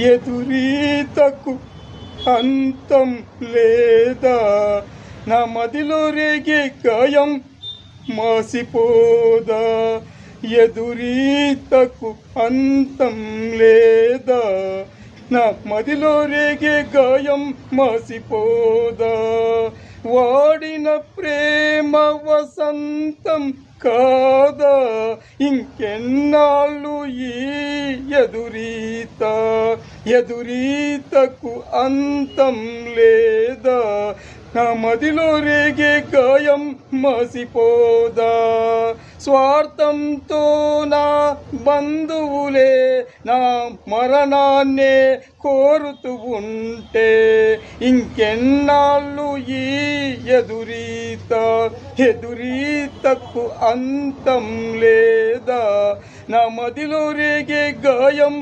ఎదురీతకు అంతం లేదా, నా మదిలో రేగే గాయం మాసిపోదా. ఎదురీతకు అంతం లేదా, నా మదిలో రేగే గాయం మాసిపోదా. వాడిన ప్రేమ వసంతం కాదా, ఇంకెన్నాళ్ళు ఈ ఎదురీత. ఎదురీతకు అంతం లేదా, నా మదిలో రేగే గాయం మాసిపోదా. స్వార్థంతో నా బంధువులే నా మరణాన్నే కోరుతూ ఉంటే, ఇంకెన్నాళ్ళు ఈ ఎదురీత. ఎదురీతకు అంతం లేదా, నా మదిలో రేగే గాయం